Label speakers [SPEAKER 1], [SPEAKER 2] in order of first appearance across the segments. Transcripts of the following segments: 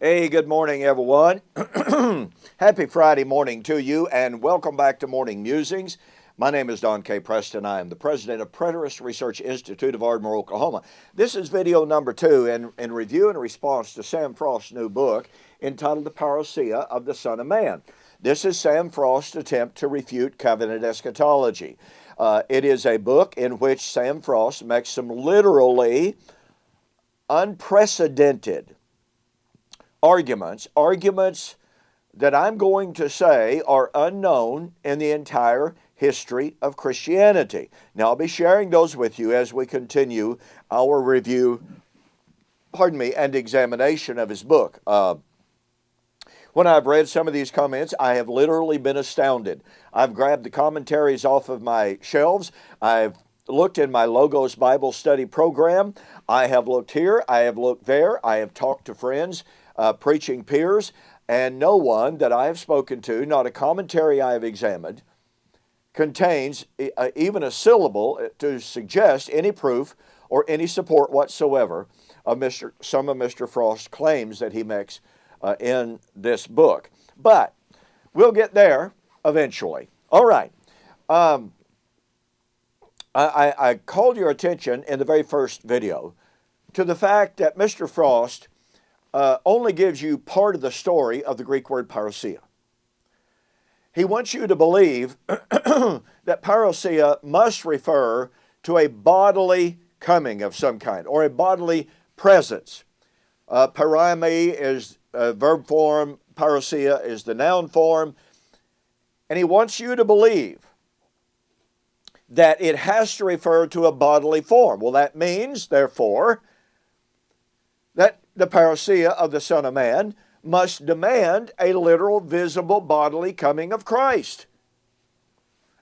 [SPEAKER 1] Hey, good morning, everyone. Happy Friday morning to you, and welcome back to Morning Musings. My name is Don K. Preston. I am the president of Preterist Research Institute of Ardmore, Oklahoma. This is video number 2 in review and response to Sam Frost's new book entitled The Parousia of the Son of Man. This is Sam Frost's attempt to refute covenant eschatology. It is a book in which Sam Frost makes some literally unprecedented arguments that I'm going to say are unknown in the entire history of Christianity. Now, I'll be sharing those with you as we continue our review, and examination of his book. When I've read some of these comments, I have literally been astounded. I've grabbed the commentaries off of my shelves. I've looked in my Logos Bible study program. I have looked here. I have looked there. I have talked to friends, preaching peers, and no one that I have spoken to, not a commentary I have examined, contains even a syllable to suggest any proof or any support whatsoever of some of Mr. Frost's claims that he makes in this book. But we'll get there eventually. All right. I called your attention in the very first video to the fact that Mr. Frost only gives you part of the story of the Greek word parousia. He wants you to believe that parousia must refer to a bodily coming of some kind or a bodily presence. Paraimi is verb form, parousia is the noun form, and he wants you to believe that it has to refer to a bodily form. Well, that means, therefore, that the parousia of the Son of Man must demand a literal, visible, bodily coming of Christ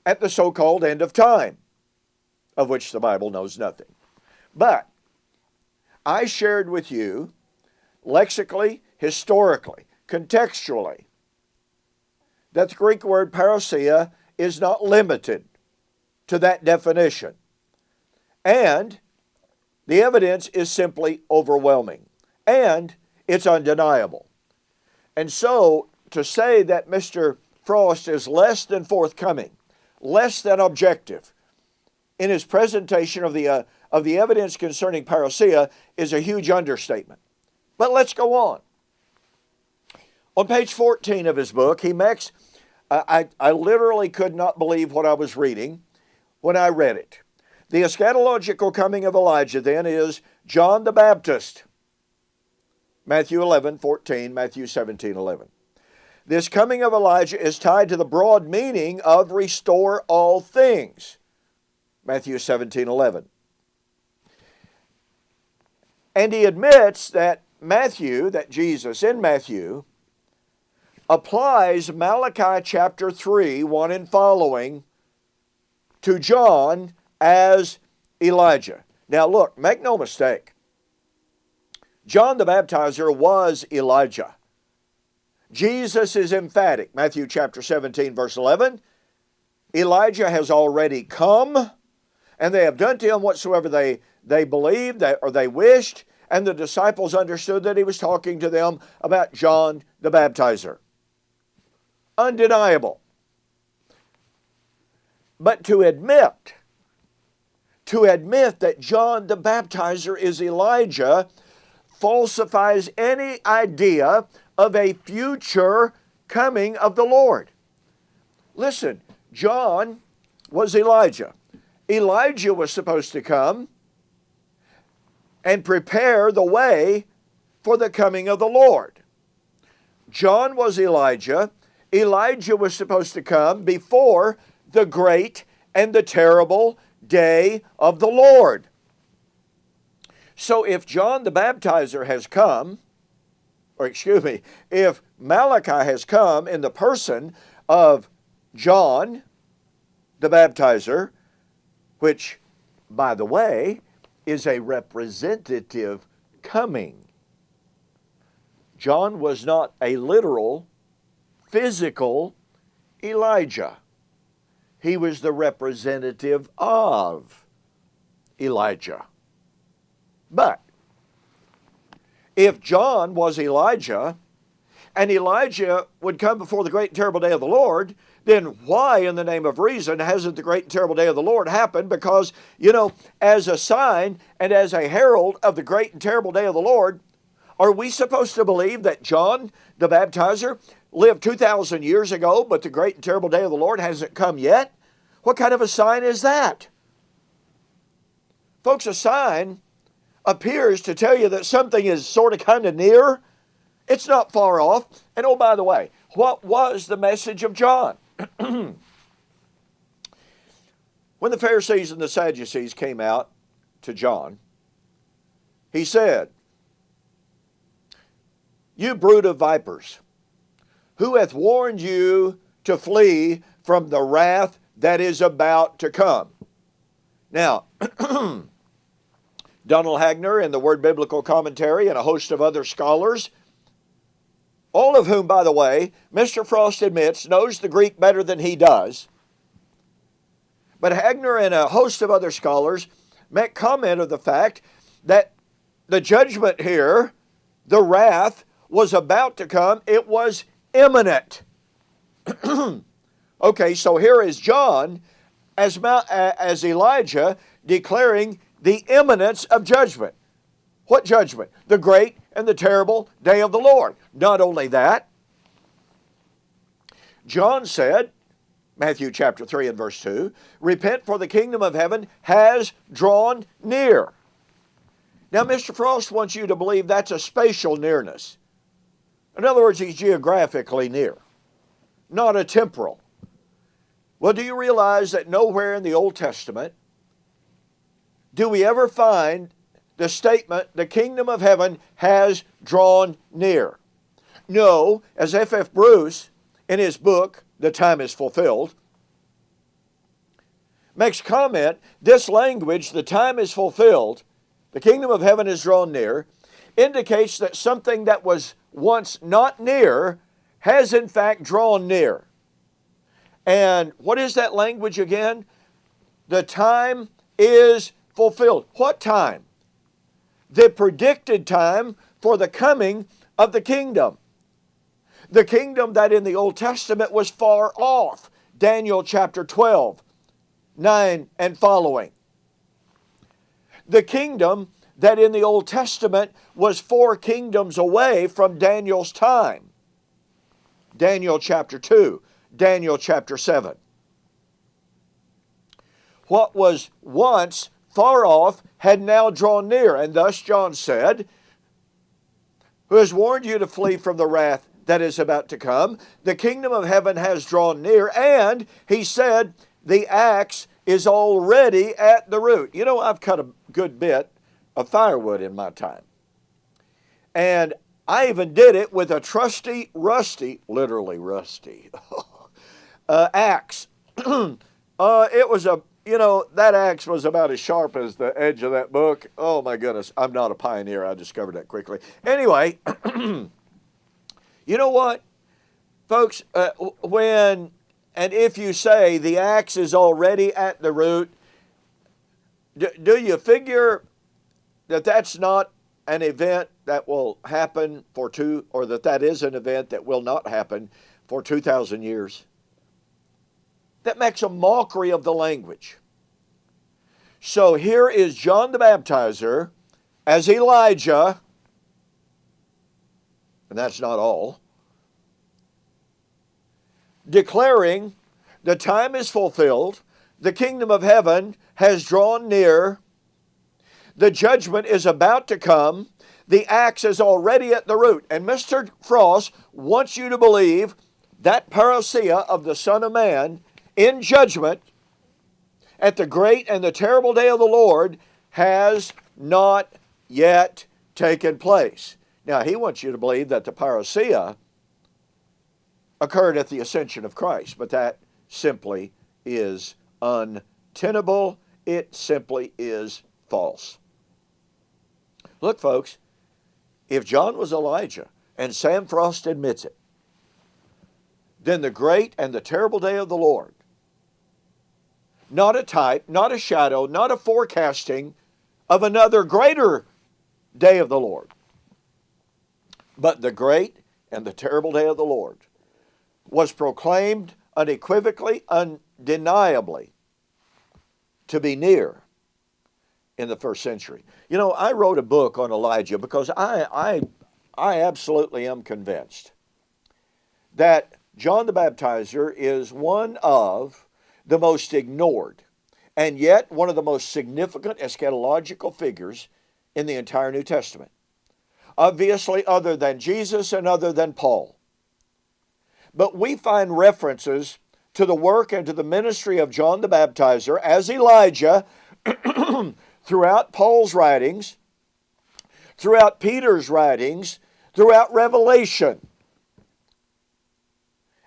[SPEAKER 1] at the so-called end of time, of which the Bible knows nothing. But I shared with you, lexically, historically, contextually, that the Greek word parousia is not limited to that definition. And the evidence is simply overwhelming. And it's undeniable. And so, to say that Mr. Frost is less than forthcoming, less than objective in his presentation of the evidence concerning parousia is a huge understatement. But let's go on. On page 14 of his book, he makes, I literally could not believe what I was reading when I read it. The eschatological coming of Elijah, then, is John the Baptist. Matthew 11:14, Matthew 17:11. This coming of Elijah is tied to the broad meaning of restore all things. Matthew 17:11. And he admits that Jesus in Matthew applies Malachi chapter 3, 1 and following, to John as Elijah. Now look, make no mistake. John the Baptizer was Elijah. Jesus is emphatic. Matthew chapter 17, verse 11. Elijah has already come, and they have done to him whatsoever they believed or they wished, and the disciples understood that he was talking to them about John the Baptizer. Undeniable. But to admit that John the Baptizer is Elijah falsifies any idea of a future coming of the Lord. Listen, John was Elijah. Elijah was supposed to come and prepare the way for the coming of the Lord. John was Elijah. Elijah was supposed to come before the great and the terrible day of the Lord. So if John the Baptizer has come, if Malachi has come in the person of John the Baptizer, which, by the way, is a representative coming. John was not a literal, physical Elijah. He was the representative of Elijah. But if John was Elijah, and Elijah would come before the great and terrible day of the Lord, then why in the name of reason hasn't the great and terrible day of the Lord happened? Because, as a sign and as a herald of the great and terrible day of the Lord, are we supposed to believe that John the Baptizer lived 2,000 years ago, but the great and terrible day of the Lord hasn't come yet? What kind of a sign is that? Folks, a sign appears to tell you that something is sort of kind of near. It's not far off. And oh, by the way, what was the message of John? When the Pharisees and the Sadducees came out to John, he said, "You brood of vipers, who hath warned you to flee from the wrath that is about to come?" Now, Donald Hagner in the Word Biblical Commentary and a host of other scholars, all of whom, by the way, Mr. Frost admits knows the Greek better than he does. But Hagner and a host of other scholars make comment of the fact that the judgment here, the wrath, was about to come. It was imminent. Okay, so here is John as Elijah declaring the imminence of judgment. What judgment? The great and the terrible day of the Lord. Not only that, John said, Matthew chapter 3 and verse 2, "Repent, for the kingdom of heaven has drawn near." Now, Mr. Frost wants you to believe that's a spatial nearness. In other words, he's geographically near, not a temporal. Well, do you realize that nowhere in the Old Testament do we ever find the statement, "the kingdom of heaven has drawn near"? No, as F.F. Bruce, in his book, "The Time is Fulfilled," makes comment, this language, "the time is fulfilled, the kingdom of heaven is drawn near," indicates that something that was once not near has in fact drawn near. And what is that language again? The time is fulfilled. What time? The predicted time for the coming of the kingdom. The kingdom that in the Old Testament was far off. Daniel chapter 12, 9 and following. The kingdom that in the Old Testament was 4 kingdoms away from Daniel's time. Daniel chapter 2, Daniel chapter 7. What was once far off had now drawn near, and thus John said, "Who has warned you to flee from the wrath that is about to come? The kingdom of heaven has drawn near," and he said, "the axe is already at the root." You know, I've cut a good bit of firewood in my time. And I even did it with a trusty, rusty, literally rusty, axe. It was that axe was about as sharp as the edge of that book. Oh my goodness, I'm not a pioneer. I discovered that quickly. Anyway, you know what, folks, when and if you say the axe is already at the root, do you figure that that's not an event that will happen or that is an event that will not happen for 2,000 years? That makes a mockery of the language. So here is John the Baptizer as Elijah, and that's not all, declaring the time is fulfilled, the kingdom of heaven has drawn near, the judgment is about to come, the axe is already at the root. And Mr. Frost wants you to believe that parousia of the Son of Man in judgment at the great and the terrible day of the Lord has not yet taken place. Now, he wants you to believe that the parousia occurred at the ascension of Christ, but that simply is untenable. It simply is false. Look, folks, if John was Elijah, and Sam Frost admits it, then the great and the terrible day of the Lord, not a type, not a shadow, not a forecasting of another greater day of the Lord, But the great and the terrible day of the Lord was proclaimed unequivocally, undeniably to be near in the first century. You know, I wrote a book on Elijah because I absolutely am convinced that John the Baptizer is one of the most ignored and yet one of the most significant eschatological figures in the entire New Testament. Obviously, other than Jesus and other than Paul. But we find references to the work and to the ministry of John the Baptizer as Elijah throughout Paul's writings, throughout Peter's writings, throughout Revelation.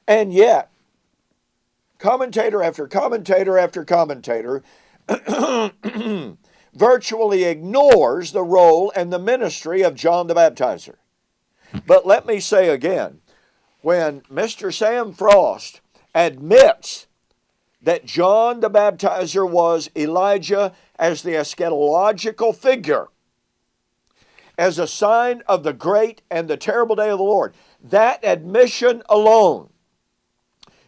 [SPEAKER 1] And yet, commentator after commentator after commentator virtually ignores the role and the ministry of John the Baptizer. But let me say again, when Mr. Sam Frost admits that John the Baptizer was Elijah as the eschatological figure, as a sign of the great and the terrible day of the Lord, that admission alone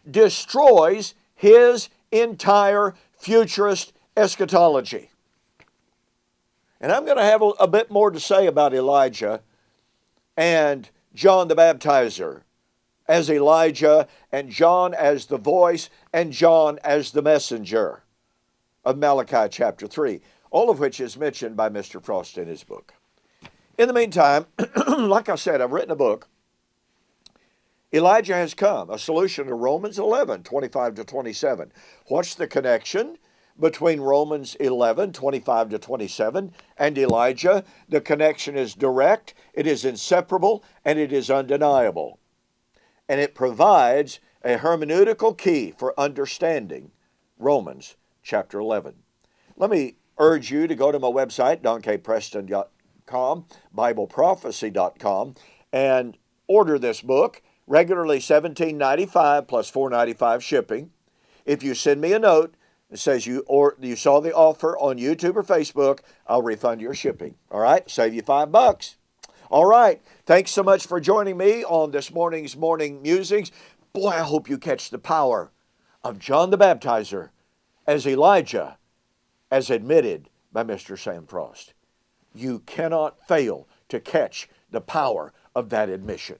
[SPEAKER 1] destroys his entire futurist eschatology. And I'm going to have a bit more to say about Elijah and John the Baptizer as Elijah, and John as the voice, and John as the messenger of Malachi chapter 3, all of which is mentioned by Mr. Frost in his book. In the meantime, like I said, I've written a book, Elijah Has Come, a solution to Romans 11, 25 to 27. What's the connection between Romans 11, 25 to 27 and Elijah? The connection is direct, it is inseparable, and it is undeniable. And it provides a hermeneutical key for understanding Romans chapter 11. Let me urge you to go to my website, donkpreston.com, BibleProphecy.com, and order this book, regularly $17.95 plus $4.95 shipping. If you send me a note that says you saw the offer on YouTube or Facebook, I'll refund your shipping. All right? Save you $5. All right. Thanks so much for joining me on this morning's Morning Musings. Boy, I hope you catch the power of John the Baptizer as Elijah, as admitted by Mr. Sam Frost. You cannot fail to catch the power of that admission.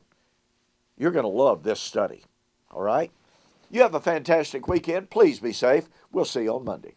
[SPEAKER 1] You're going to love this study. All right? You have a fantastic weekend. Please be safe. We'll see you on Monday.